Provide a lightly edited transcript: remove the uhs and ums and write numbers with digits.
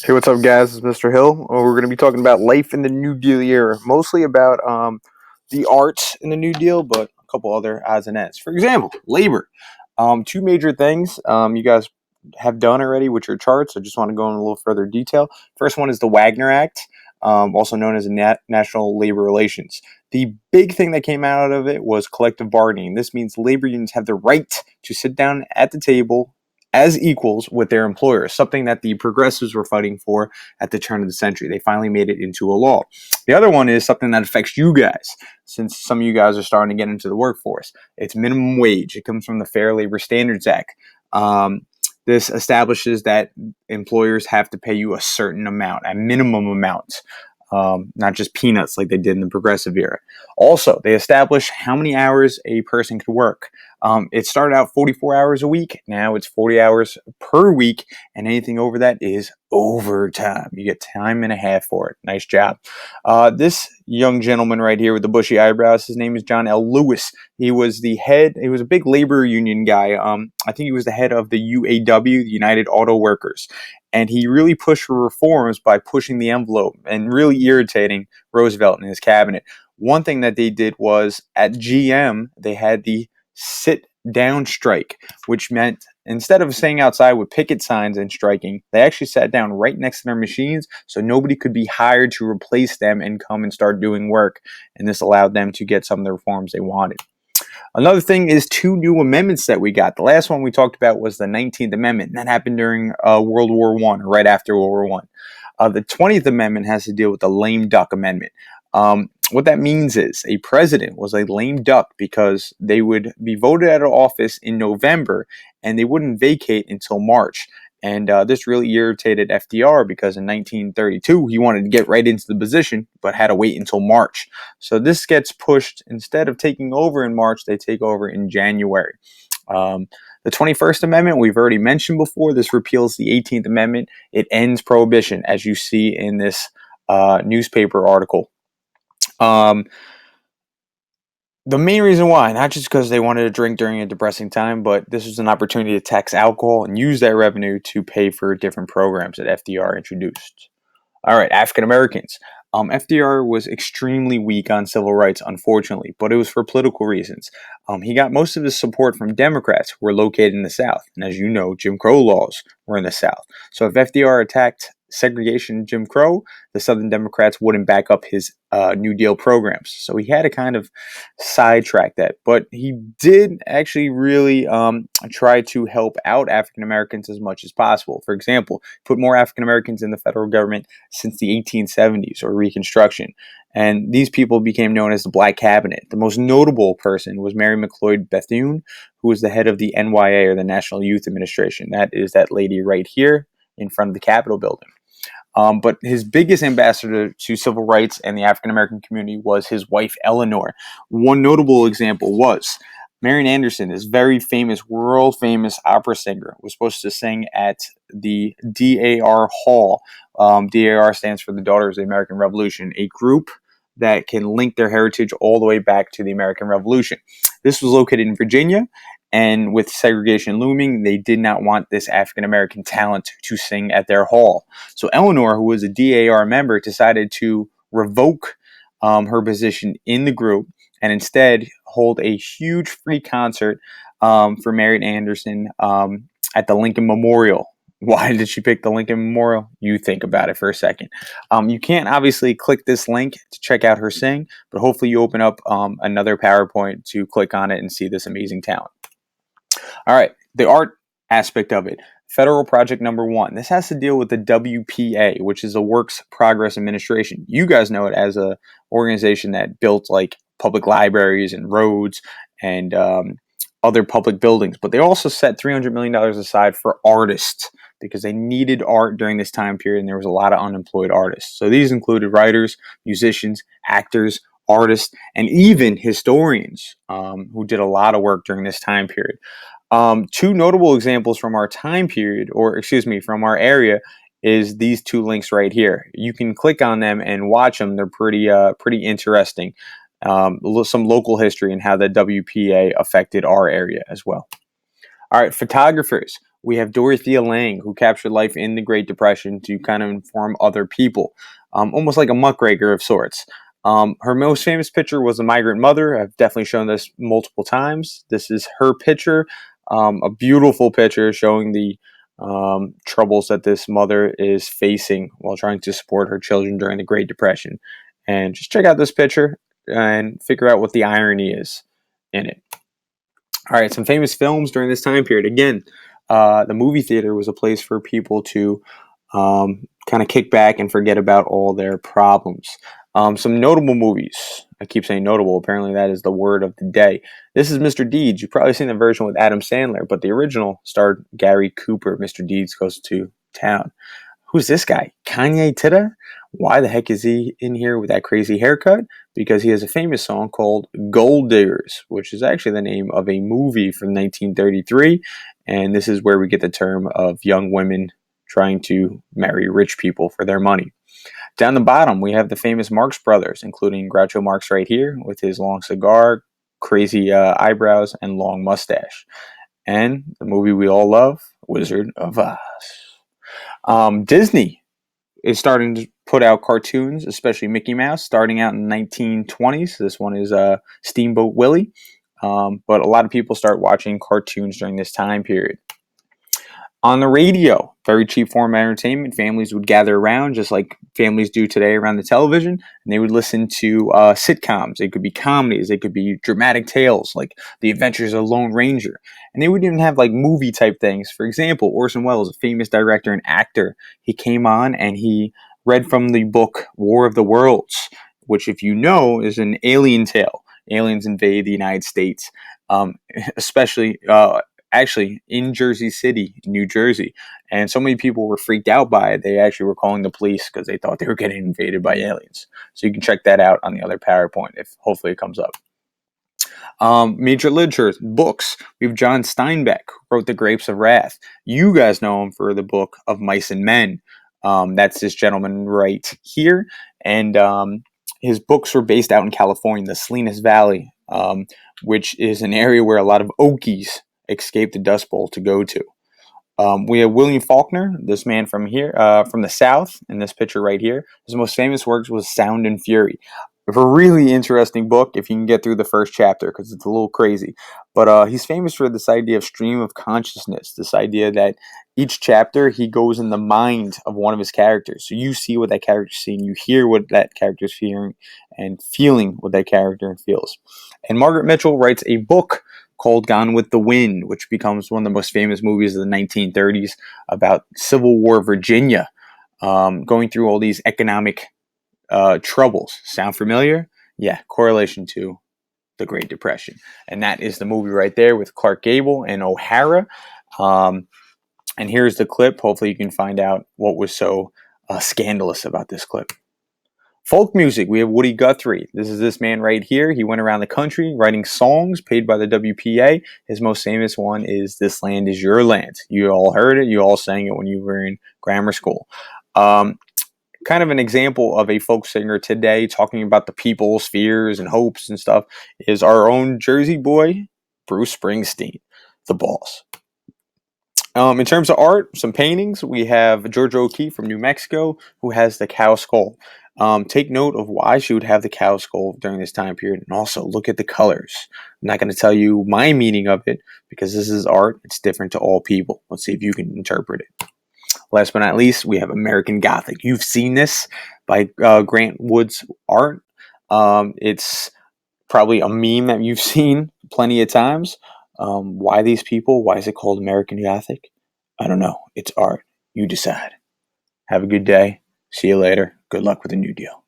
Hey, what's up, guys? It's Mr. Hill. We're going to be talking about life in the New Deal era, mostly about the arts in the New Deal, but a couple other odds and ends. For example, labor. Two major things you guys have done already with your charts. I just want to go in a little further detail. First one is the Wagner Act, also known as National Labor Relations. The big thing that came out of it was collective bargaining. This means labor unions have the right to sit down at the table as equals with their employers, something that the progressives were fighting for at the turn of the century. They finally made it into a law. The other one is something that affects you guys, since some of you guys are starting to get into the workforce. It's minimum wage. It comes from the Fair Labor Standards Act. This establishes that employers have to pay you a certain amount, a minimum amount, not just peanuts like they did in the progressive era. Also, they establish how many hours a person could work. It started out 44 hours a week. Now it's 40 hours per week, and anything over that is overtime. You get time and a half for it. Nice job. This young gentleman right here with the bushy eyebrows, his name is John L. Lewis. He was the head, he was a big labor union guy. I think he was the head of the UAW, the United Auto Workers. And he really pushed for reforms by pushing the envelope and really irritating Roosevelt and his cabinet. One thing that they did was at GM, they had the sit down strike, which meant instead of staying outside with picket signs and striking, they actually sat down right next to their machines so nobody could be hired to replace them and come and start doing work. And this allowed them to get some of the reforms they wanted. Another thing is two new amendments that we got. The last one we talked about was the 19th Amendment, and that happened during World War I, or right after World War I. The 20th Amendment has to deal with the lame duck amendment. What that means is a president was a lame duck because they would be voted out of office in November and they wouldn't vacate until March. And this really irritated FDR because in 1932 he wanted to get right into the position but had to wait until March. So this gets pushed. Instead of taking over in March, they take over in January. The 21st Amendment, we've already mentioned before, this repeals the 18th Amendment. It ends prohibition, as you see in this newspaper article. The main reason why, not just because they wanted to drink during a depressing time, but this was an opportunity to tax alcohol and use that revenue to pay for different programs that FDR introduced. All right, African Americans. FDR was extremely weak on civil rights, unfortunately, but it was for political reasons. He got most of his support from Democrats who were located in the South. And as you know, Jim Crow laws were in the South. So if FDR attacked segregation Jim Crow, the Southern Democrats wouldn't back up his New Deal programs. So he had to kind of sidetrack that. But he did actually really try to help out African Americans as much as possible. For example, put more African Americans in the federal government since the 1870s or Reconstruction. And these people became known as the Black Cabinet. The most notable person was Mary McLeod Bethune, who was the head of the NYA, or the National Youth Administration. That is that lady right here in front of the Capitol building. But his biggest ambassador to civil rights and the African American community was his wife, Eleanor. One notable example was Marian Anderson, this very famous, world famous opera singer, was supposed to sing at the DAR Hall. DAR stands for the Daughters of the American Revolution, a group that can link their heritage all the way back to the American Revolution. This was located in Virginia, and with segregation looming, they did not want this African American talent to sing at their hall. So Eleanor, who was a DAR member, decided to revoke her position in the group and instead hold a huge free concert for Marian Anderson at the Lincoln Memorial. Why did she pick the Lincoln Memorial? You think about it for a second. You can't obviously click this link to check out her sing, but hopefully you open up another PowerPoint to click on it and see this amazing talent. All right, the art aspect of it. Federal project number 1. This has to deal with the WPA, which is the Works Progress Administration. You guys know it as a organization that built like public libraries and roads and other public buildings. But they also set $300 million aside for artists because they needed art during this time period, and there was a lot of unemployed artists. So these included writers, musicians, actors, artists, and even historians who did a lot of work during this time period. Two notable examples from our time period, or excuse me, from our area, is these two links right here. You can click on them and watch them. They're pretty interesting. Some local history and how the WPA affected our area as well. All right, photographers. we have Dorothea Lange, who captured life in the Great Depression to kind of inform other people, almost like a muckraker of sorts. Her most famous picture was The Migrant Mother. I've definitely shown this multiple times. This is her picture, a beautiful picture showing the troubles that this mother is facing while trying to support her children during the Great Depression. And just check out this picture and figure out what the irony is in it. All right, some famous films during this time period. Again, the movie theater was a place for people to kind of kick back and forget about all their problems. Some notable movies. I keep saying notable. Apparently, that is the word of the day. This is Mr. Deeds. You've probably seen the version with Adam Sandler, but the original starred Gary Cooper. Mr. Deeds Goes to Town. Who's this guy? Kanye Titta? Why the heck is he in here with that crazy haircut? Because he has a famous song called Gold Diggers, which is actually the name of a movie from 1933. And this is where we get the term of young women trying to marry rich people for their money. Down the bottom, we have the famous Marx Brothers, including Groucho Marx right here with his long cigar, crazy eyebrows, and long mustache. And the movie we all love, Wizard of Oz. Disney is starting to put out cartoons, especially Mickey Mouse, starting out in the 1920s. This one is Steamboat Willie. But a lot of people start watching cartoons during this time period. On the radio, very cheap form of entertainment. Families would gather around just like families do today around the television, and they would listen to sitcoms. It could be comedies. It could be dramatic tales like The Adventures of Lone Ranger. And they would even have like movie type things. For example, Orson Welles, a famous director and actor, he came on and he read from the book War of the Worlds, which, if you know, is an alien tale. Aliens invade the United States, especially actually in Jersey City, New Jersey. And so many people were freaked out by it, they actually were calling the police because they thought they were getting invaded by aliens. So you can check that out on the other PowerPoint if hopefully it comes up. Major literature, books. We have John Steinbeck, who wrote The Grapes of Wrath. You guys know him for the book of Mice and Men. That's this gentleman right here. And his books were based out in California, the Salinas Valley, which is an area where a lot of Okies escape the Dust Bowl to go to. We have William Faulkner, this man from here, from the South, in this picture right here. His most famous works was Sound and Fury. A really interesting book if you can get through the first chapter because it's a little crazy. But he's famous for this idea of stream of consciousness, this idea that each chapter he goes in the mind of one of his characters. So you see what that character's seeing, you hear what that character's feeling, and feeling what that character feels. And Margaret Mitchell writes a book called Gone with the Wind, which becomes one of the most famous movies of the 1930s about Civil War Virginia, going through all these economic troubles. Sound familiar? Yeah, correlation to the Great Depression. And that is the movie right there with Clark Gable and O'Hara. And here's the clip. Hopefully you can find out what was so scandalous about this clip. Folk music, we have Woody Guthrie. This is this man right here. He went around the country writing songs paid by the WPA. His most famous one is This Land Is Your Land. You all heard it. You all sang it when you were in grammar school. Kind of an example of a folk singer today talking about the people's fears and hopes and stuff is our own Jersey boy, Bruce Springsteen, the boss. In terms of art, some paintings. We have Georgia O'Keeffe from New Mexico, who has the cow skull. Take note of why she would have the cow skull during this time period, and also look at the colors. I'm not going to tell you my meaning of it because this is art. It's different to all people. Let's see if you can interpret it. Last but not least, we have American Gothic. You've seen this by Grant Wood's art. It's probably a meme that you've seen plenty of times. Why these people? Why is it called American Gothic? I don't know. It's art. You decide. Have a good day. See you later. Good luck with the new deal.